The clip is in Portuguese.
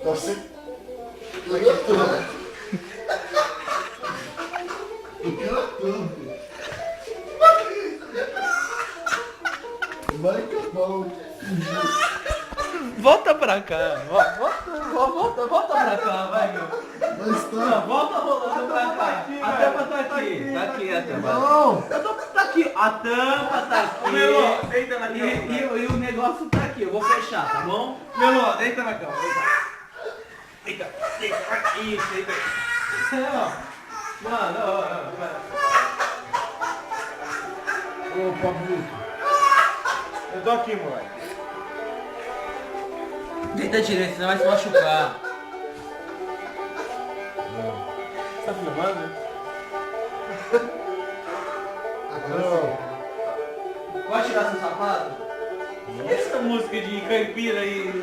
Você... Vai acabar. Volta pra cá. Volta pra cá, vai, meu. Mas Não, tá. volta rolando pra cá. A tampa tá aqui. Tá aqui a tampa. Não. Tá aqui. A tampa tá aqui. Melô, deita na cama. E o negócio tá aqui. Eu vou fechar, tá bom? Melô, deita na cama. Deita. Deita. Isso, deita. Não. Ô, Pablito. Eu tô aqui, moleque. Deita direito, senão vai se machucar. Tá filmando? Não. Vai tirar seu sapato? Essa música de caipira aí.